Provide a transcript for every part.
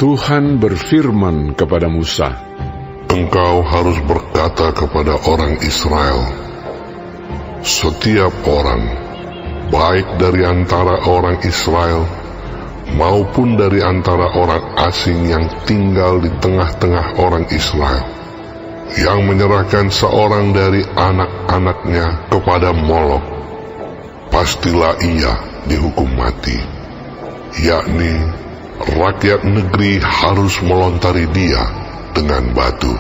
Tuhan berfirman kepada Musa, "Engkau harus berkata kepada orang Israel, setiap orang, baik dari antara orang Israel maupun dari antara orang asing yang tinggal di tengah-tengah orang Israel, yang menyerahkan seorang dari anak-anaknya kepada Molok, pastilah ia dihukum mati, yakni rakyat negeri harus melontari dia dengan batu.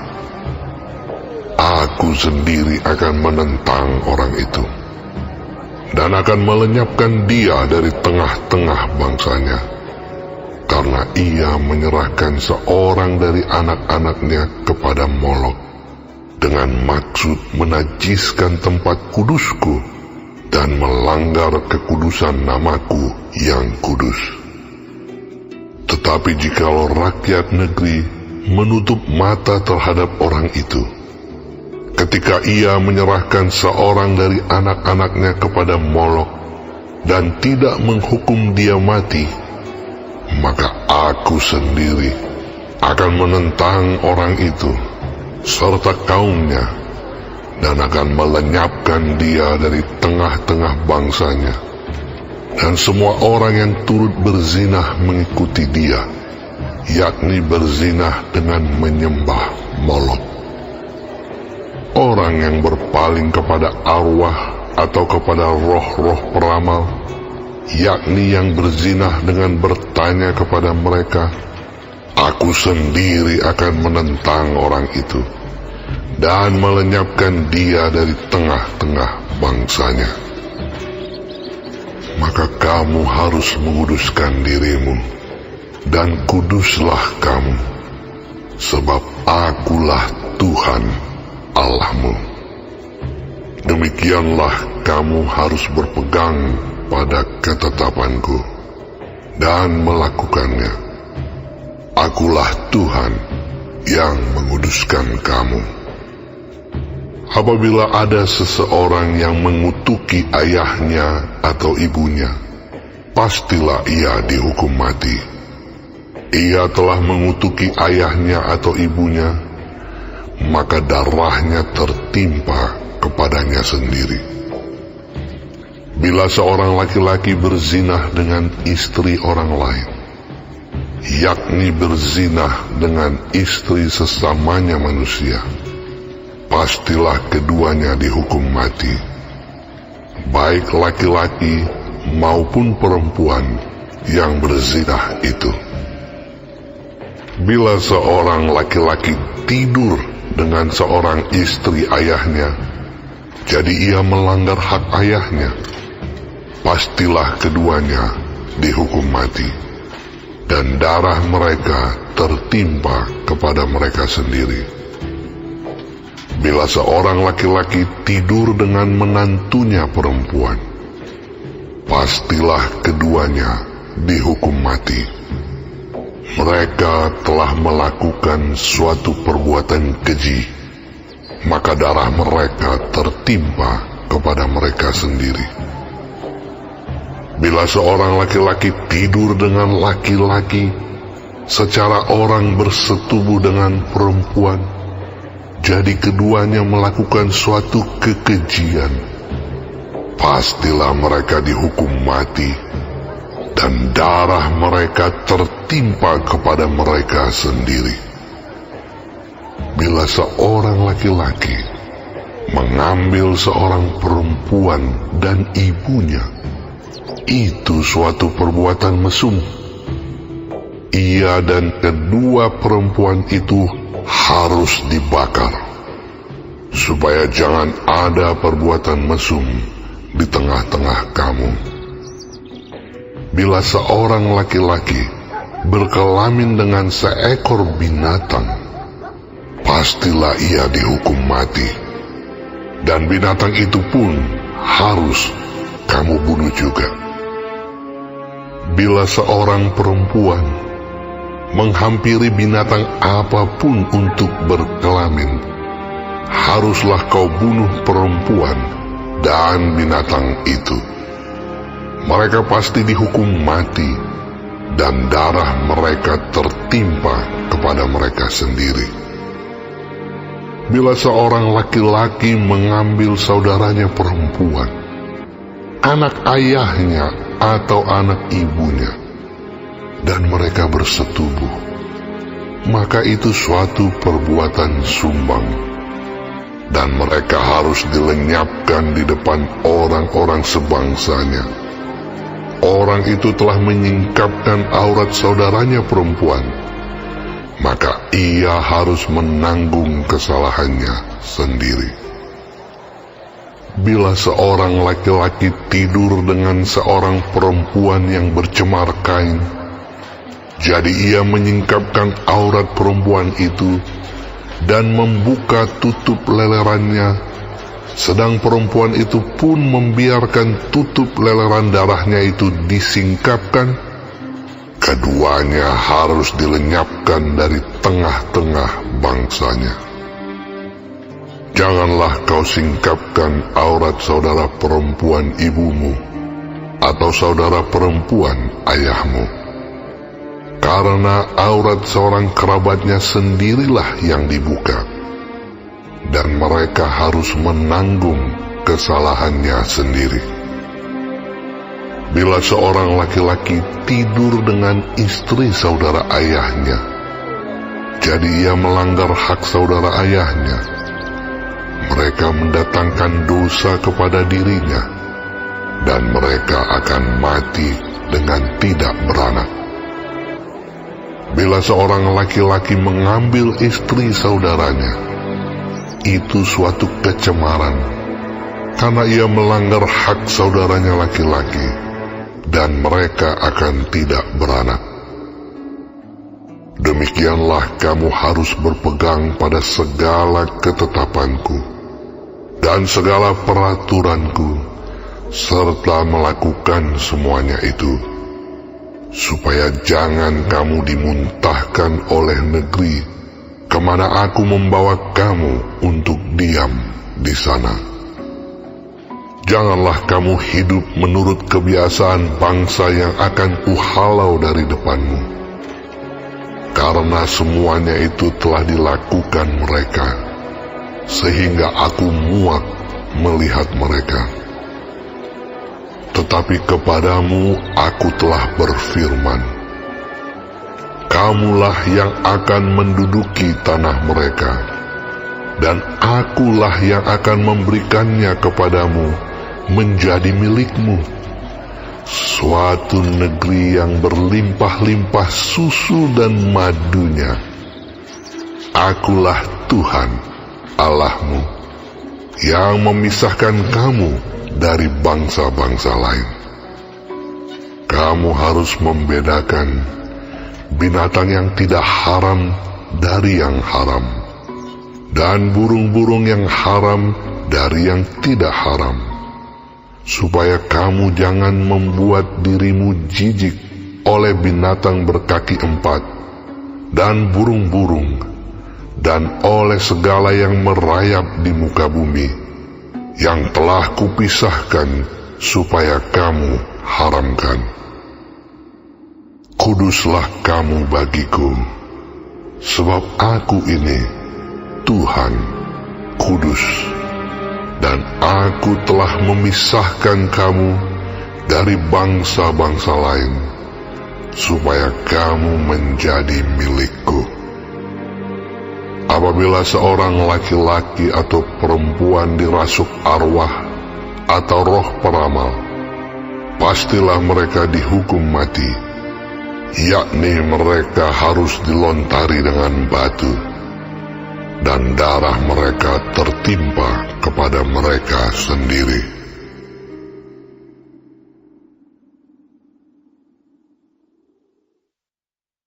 Aku sendiri akan menentang orang itu, dan akan melenyapkan dia dari tengah-tengah bangsanya, karena ia menyerahkan seorang dari anak-anaknya kepada Molok, dengan maksud menajiskan tempat kudusku, dan melanggar kekudusan namaku yang kudus. Tetapi jikalau rakyat negeri menutup mata terhadap orang itu, ketika ia menyerahkan seorang dari anak-anaknya kepada Molok dan tidak menghukum dia mati, maka aku sendiri akan menentang orang itu serta kaumnya, dan akan melenyapkan dia dari tengah-tengah bangsanya, dan semua orang yang turut berzinah mengikuti dia, yakni berzinah dengan menyembah Molok. Orang yang berpaling kepada arwah atau kepada roh-roh peramal, yakni yang berzinah dengan bertanya kepada mereka, aku sendiri akan menentang orang itu dan melenyapkan dia dari tengah-tengah bangsanya. Maka kamu harus menguduskan dirimu, dan kuduslah kamu, sebab akulah Tuhan Allahmu. Demikianlah kamu harus berpegang pada ketetapanku dan melakukannya. Akulah Tuhan yang menguduskan kamu. Apabila ada seseorang yang mengutuki ayahnya atau ibunya, pastilah ia dihukum mati. Ia telah mengutuki ayahnya atau ibunya, maka darahnya tertimpa kepadanya sendiri. Bila seorang laki-laki berzinah dengan istri orang lain, yakni berzinah dengan istri sesamanya manusia, pastilah keduanya dihukum mati, baik laki-laki maupun perempuan yang berzinah itu. Bila seorang laki-laki tidur dengan seorang istri ayahnya, jadi ia melanggar hak ayahnya, pastilah keduanya dihukum mati, dan darah mereka tertimpa kepada mereka sendiri. Bila seorang laki-laki tidur dengan menantunya perempuan, pastilah keduanya dihukum mati. Mereka telah melakukan suatu perbuatan keji, maka darah mereka tertimpa kepada mereka sendiri. Bila seorang laki-laki tidur dengan laki-laki, secara orang bersetubuh dengan perempuan, jadi keduanya melakukan suatu kekejian, pastilah mereka dihukum mati, dan darah mereka tertimpa kepada mereka sendiri. Bila seorang laki-laki mengambil seorang perempuan dan ibunya, itu suatu perbuatan mesum. Ia dan kedua perempuan itu harus dibakar, supaya jangan ada perbuatan mesum di tengah-tengah kamu. Bila seorang laki-laki berkelamin dengan seekor binatang, pastilah ia dihukum mati, dan binatang itu pun harus kamu bunuh juga. Bila seorang perempuan menghampiri binatang apapun untuk berkelamin, haruslah kau bunuh perempuan dan binatang itu. Mereka pasti dihukum mati, dan darah mereka tertimpa kepada mereka sendiri. Bila seorang laki-laki mengambil saudaranya perempuan, anak ayahnya atau anak ibunya, dan mereka bersetubuh, maka itu suatu perbuatan sumbang, dan mereka harus dilenyapkan di depan orang-orang sebangsanya. Orang itu telah menyingkapkan aurat saudaranya perempuan, maka ia harus menanggung kesalahannya sendiri. Bila seorang laki-laki tidur dengan seorang perempuan yang bercemar kain, jadi ia menyingkapkan aurat perempuan itu dan membuka tutup lelerannya, sedang perempuan itu pun membiarkan tutup leleran darahnya itu disingkapkan, keduanya harus dilenyapkan dari tengah-tengah bangsanya. Janganlah kau singkapkan aurat saudara perempuan ibumu atau saudara perempuan ayahmu, karena aurat seorang kerabatnya sendirilah yang dibuka, dan mereka harus menanggung kesalahannya sendiri. Bila seorang laki-laki tidur dengan istri saudara ayahnya, jadi ia melanggar hak saudara ayahnya, mereka mendatangkan dosa kepada dirinya, dan mereka akan mati dengan tidak beranak. Bila seorang laki-laki mengambil istri saudaranya, itu suatu kecemaran, karena ia melanggar hak saudaranya laki-laki, dan mereka akan tidak beranak. Demikianlah kamu harus berpegang pada segala ketetapanku dan segala peraturanku, serta melakukan semuanya itu, supaya jangan kamu dimuntahkan oleh negeri kemana aku membawa kamu untuk diam di sana. Janganlah kamu hidup menurut kebiasaan bangsa yang akan kuhalau dari depanmu, karena semuanya itu telah dilakukan mereka, sehingga aku muak melihat mereka. Tetapi kepadamu aku telah berfirman, kamulah yang akan menduduki tanah mereka, dan akulah yang akan memberikannya kepadamu menjadi milikmu, suatu negeri yang berlimpah-limpah susu dan madunya. Akulah Tuhan Allahmu, yang memisahkan kamu dari bangsa-bangsa lain. Kamu harus membedakan binatang yang tidak haram dari yang haram, dan burung-burung yang haram dari yang tidak haram, supaya kamu jangan membuat dirimu jijik oleh binatang berkaki empat, dan burung-burung, dan oleh segala yang merayap di muka bumi, yang telah kupisahkan supaya kamu haramkan. Kuduslah kamu bagiku, sebab aku ini Tuhan kudus, dan aku telah memisahkan kamu dari bangsa-bangsa lain, supaya kamu menjadi milikku. Apabila seorang laki-laki atau perempuan dirasuk arwah atau roh peramal, pastilah mereka dihukum mati, yakni mereka harus dilontari dengan batu, dan darah mereka tertimpa kepada mereka sendiri.